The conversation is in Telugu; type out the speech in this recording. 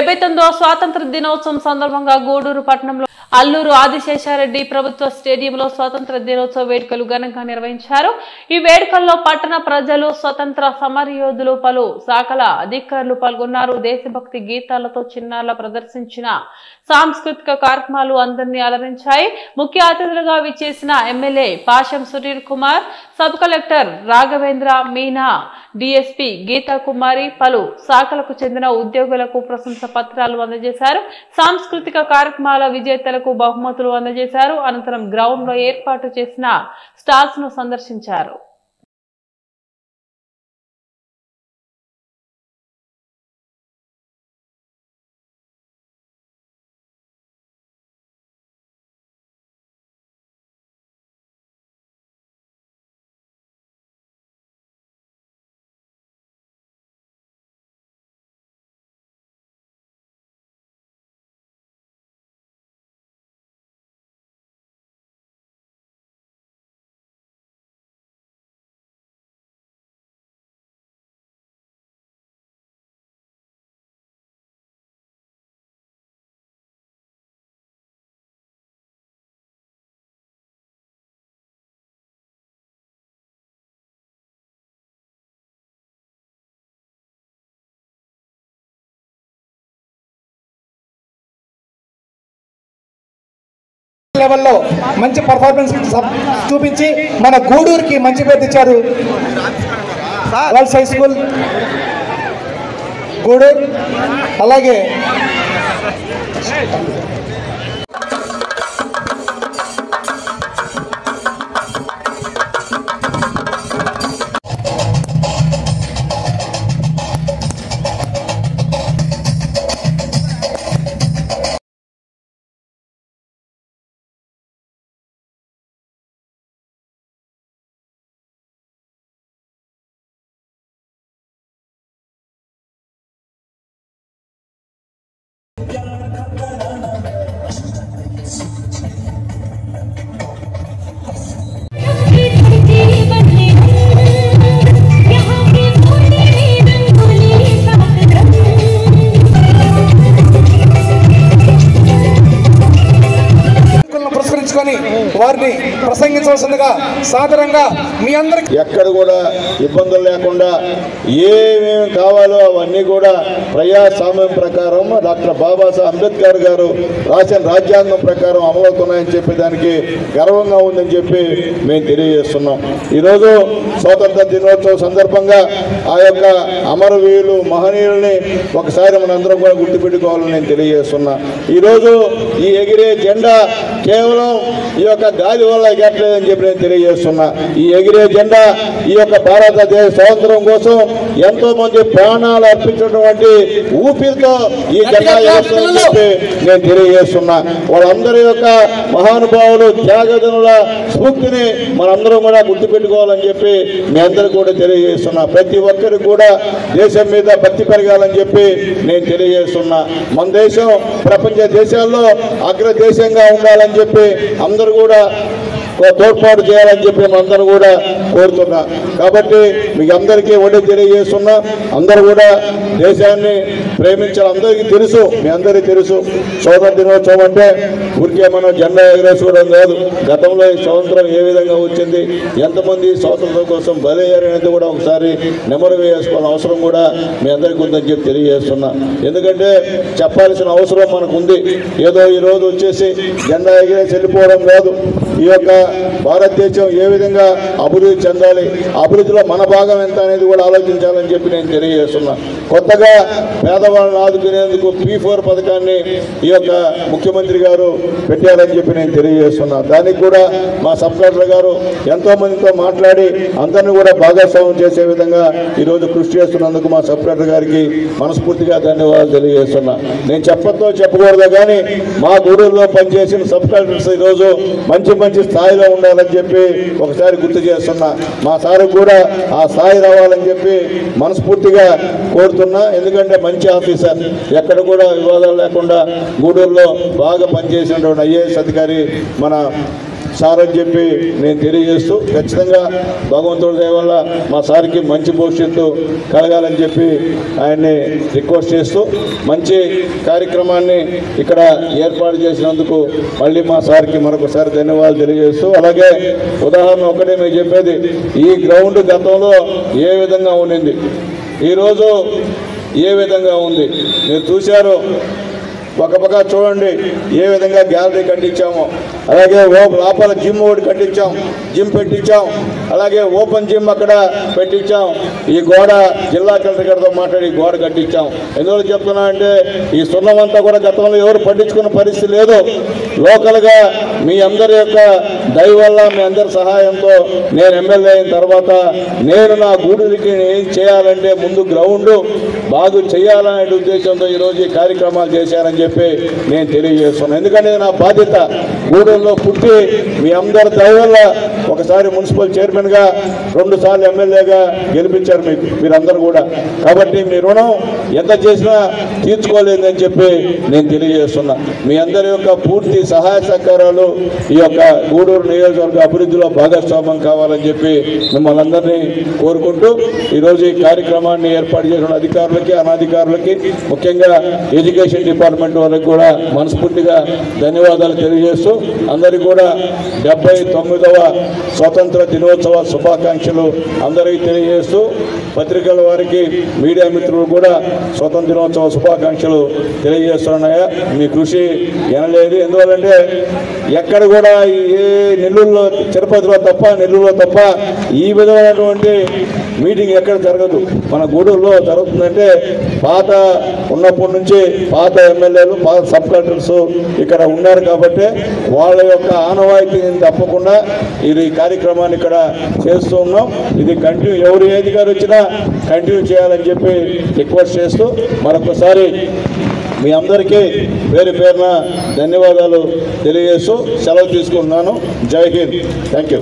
79వ స్వాతంత్ర దినోత్సవం సందర్భంగా గూడూరు పట్టణంలో అల్లూరు ఆదిశేషారెడ్డి ప్రభుత్వ స్టేడియంలో స్వాతంత్ర దినోత్సవ వేడుకలు ఘనంగా నిర్వహించారు. ఈ వేడుకల్లో పట్టణ ప్రజలు, స్వతంత్ర సమరయోధులు, పలు శాఖల అధికారులు పాల్గొన్నారు. దేశభక్తి గీతాలతో చిన్నారుల ప్రదర్శించిన సాంస్కృతిక కార్యక్రమాలు అందరినీ అలరించాయి. ముఖ్య అతిథులుగా విచ్చేసిన MLA Pasham Sunil Kumar, sub collector Raghavendra Meena, DSP Geetha Kumari, పలు శాఖలకు చెందిన ఉద్యోగులకు ప్రశంసా పత్రాలు అందజేశారు. సాంస్కృతిక కార్యక్రమాల విజేతలకు బహుమతులు అందజేశారు. అనంతరం గ్రౌండ్ లో ఏర్పాటు చేసిన స్టాల్స్ ను సందర్శించారు. లెవెల్లో మంచి పర్ఫార్మెన్స్ చూపించి మన గూడూరుకి మంచి పేరు తెచ్చారు. గర్ల్స్ హై స్కూల్ గూడూరు, అలాగే వారిని ప్రసంగించవలసిందిగా సాదరంగా మీ అందరికీ. ఎక్కడ కూడా ఇబ్బందులు లేకుండా ఏమేమి కావాలో అవన్నీ కూడా ప్రజాస్వామ్యం ప్రకారం డాక్టర్ బాబాసాహెబ్ అంబేద్కర్ గారు రాసిన రాజ్యాంగం ప్రకారం అమలవుతున్నాయని చెప్పేదానికి గర్వంగా ఉందని చెప్పి మేము తెలియజేస్తున్నాం. ఈరోజు స్వాతంత్ర దినోత్సవం సందర్భంగా ఆ యొక్క అమరవీరులు, మహనీయుల్ని ఒకసారి మనందరం కూడా గుర్తుపెట్టుకోవాలని నేను తెలియజేస్తున్నా. ఈరోజు ఈ ఎగిరే జెండా కేవలం ఈ యొక్క గాలి వల్ల ఎగట్లేదని చెప్పి నేను తెలియజేస్తున్నా. ఈ ఎగిరే జెండా ఈ యొక్క భారతదేశ స్వాతంత్రం కోసం ఎంతో మంది ప్రాణాలు అర్పించినటువంటి ఊపిరితో ఈ జెండా ఎగురుతుందని చెప్పి నేను తెలియజేస్తున్నా. వాళ్ళందరి యొక్క మహానుభావులు, త్యాగదనుల స్ఫూర్తిని మనందరం కూడా గుర్తుపెట్టుకోవాలని చెప్పి మీ అందరికీ కూడా తెలియజేస్తున్నా. ప్రతి ఒక్కరికి కూడా దేశం మీద భక్తి పెరగాలని చెప్పి నేను తెలియజేస్తున్నా. మన దేశం ప్రపంచ దేశాల్లో అగ్రదేశంగా ఉండాలని చెప్పి అందరూ కూడా తోడ్పాటు చేయాలని చెప్పి మనందరూ కూడా కోరుతున్నా. కాబట్టి మీకు అందరికీ ఒకటి తెలియజేస్తున్నా, అందరూ కూడా దేశాన్ని ప్రేమించాలి. అందరికీ తెలుసు, మీ అందరికీ తెలుసు, స్వాతంత్ర దినోత్సవం అంటే ఊరికే మనం జెండా ఎగరేసుకోవడం కాదు. గతంలో ఈ స్వాతంత్రం ఏ విధంగా వచ్చింది, ఎంతమంది స్వాతంత్రం కోసం బలయ్యారనేది కూడా ఒకసారి నెమరు వేసుకోవాల్సిన అవసరం కూడా మీ అందరికీ ఉందని చెప్పి తెలియజేస్తున్నా. ఎందుకంటే చెప్పాల్సిన అవసరం మనకు ఉంది. ఏదో ఈరోజు వచ్చేసి జెండా ఎగిరేసి వెళ్ళిపోవడం కాదు. ఈ యొక్క భారతదేశం ఏ విధంగా అభివృద్ధి చెందాలి, అభివృద్ధిలో మన భాగం ఎంత అనేది కూడా ఆలోచించాలని చెప్పి నేను తెలియజేస్తున్నా. కొత్తగా పేదవాళ్ళని ఆదుకునేందుకు P4 పథకాన్ని ఈ యొక్క ముఖ్యమంత్రి గారు పెట్టారని చెప్పి నేను తెలియజేస్తున్నా. దానికి కూడా మా సబ్ కలెక్టర్ గారు ఎంతో మందితో మాట్లాడి అందరినీ కూడా భాగస్వామ్యం చేసే విధంగా ఈరోజు కృషి చేస్తున్నందుకు మా సబ్ కలెక్టర్ గారికి మనస్ఫూర్తిగా ధన్యవాదాలు తెలియజేస్తున్నా. నేను చెప్పకూడదు కానీ మా గూడూరులో పనిచేసిన సబ్ కలెక్టర్స్ ఈరోజు మంచి స్థాయిలో ఉండాలని చెప్పి ఒకసారి గుర్తు చేస్తున్నా. మా సార్ కూడా ఆ స్థాయి రావాలని చెప్పి మనస్ఫూర్తిగా కోరుతున్నా. ఎందుకంటే మంచి ఆఫీసర్, ఎక్కడ కూడా వివాదాలు లేకుండా గూడూరులో బాగా పనిచేసినటువంటి IAS అధికారి మన సార్ అని చెప్పి నేను తెలియజేస్తూ, ఖచ్చితంగా భగవంతుడి దయ వల్ల మా సార్కి మంచి భవిష్యత్తు కలగాలని చెప్పి ఆయన్ని రిక్వెస్ట్ చేస్తూ, మంచి కార్యక్రమాన్ని ఇక్కడ ఏర్పాటు చేసినందుకు మళ్ళీ మా సార్కి మరొకసారి ధన్యవాదాలు తెలియజేస్తూ, అలాగే ఉదాహరణ ఒకటే మీకు చెప్పేది, ఈ గ్రౌండ్ గతంలో ఏ విధంగా ఉండింది, ఈరోజు ఏ విధంగా ఉంది మీరు చూశారు. పక్క చూడండి ఏ విధంగా గ్యాలరీ కట్టించామో, అలాగే లోపల జిమ్ ఒకటి కట్టించాం, జిమ్ పెట్టించాం, అలాగే ఓపెన్ జిమ్ అక్కడ పెట్టించాం. ఈ గోడ జిల్లా కలెక్టర్ గారితో మాట్లాడి గోడ కట్టించాం. ఎందువల్ల చెప్తున్నా అంటే ఈ సున్నమంతా కూడా గతంలో ఎవరు పట్టించుకున్న పరిస్థితి లేదు. లోకల్గా మీ అందరి యొక్క దయ వల్ల, మీ అందరి సహాయంతో నేను ఎమ్మెల్యే అయిన తర్వాత నేను నా గూడూరికి ఏం చేయాలంటే ముందు గ్రౌండ్ బాగు చేయాలనే ఉద్దేశంతో ఈరోజు ఈ కార్యక్రమాలు చేశారని చెప్పి నేను తెలియజేస్తున్నాను. ఎందుకంటే నా బాధ్యత, గూడూరులో పుట్టి మీ అందరి దయ వల్ల ఒకసారి మున్సిపల్ చైర్మన్గా, 2 సార్లు ఎమ్మెల్యేగా గెలిపించారు మీరందరూ కూడా. కాబట్టి మీ రుణం ఎంత చేసినా తీర్చుకోలేదని చెప్పి నేను తెలియజేస్తున్నా. మీ అందరి యొక్క పూర్తి సహాయ సహకారాలు ఈ యొక్క గూడూరు నియోజకవర్గ అభివృద్ధిలో భాగస్వామ్యం కావాలని చెప్పి మిమ్మల్ని అందరినీ కోరుకుంటూ, ఈరోజు ఈ కార్యక్రమాన్ని ఏర్పాటు చేసిన అధికారులకి, అనధికారులకి, ముఖ్యంగా ఎడ్యుకేషన్ డిపార్ట్మెంట్ వారికి కూడా మనస్ఫూర్తిగా ధన్యవాదాలు తెలియజేస్తూ, అందరికీ కూడా 79వ స్వతంత్ర దినోత్సవ శుభాకాంక్షలు అందరికీ తెలియజేస్తూ, పత్రికల వారికి, మీడియా మిత్రులు కూడా స్వతంత్ర దినోత్సవ శుభాకాంక్షలు తెలియజేస్తున్నాయా. మీ కృషి ఎనలేదు. ఎందువల్లంటే ఎక్కడ కూడా ఏ నెల్లూరులో, తిరుపతిలో తప్ప, నెల్లూరులో తప్ప ఈ విధమైనటువంటి మీటింగ్ ఎక్కడ జరగదు. మన గూడూరులో జరుగుతుందంటే పాత ఉన్నప్పటి నుంచి పాత ఎమ్మెల్యేలు, పాత సబ్ కలెక్టర్స్ ఇక్కడ ఉన్నారు కాబట్టి వాళ్ళ యొక్క ఆనవాయితీని తప్పకుండా ఇది కార్యక్రమాన్ని ఇక్కడ చేస్తూ ఉన్నాం. ఇది కంటిన్యూ, ఎవరు ఏది గారు వచ్చినా కంటిన్యూ చేయాలని చెప్పి రిక్వెస్ట్ చేస్తూ, మరొకసారి మీ అందరికీ పేరు పేరున ధన్యవాదాలు తెలియజేస్తూ సెలవు తీసుకుంటున్నాను. జై హింద్. Thank you.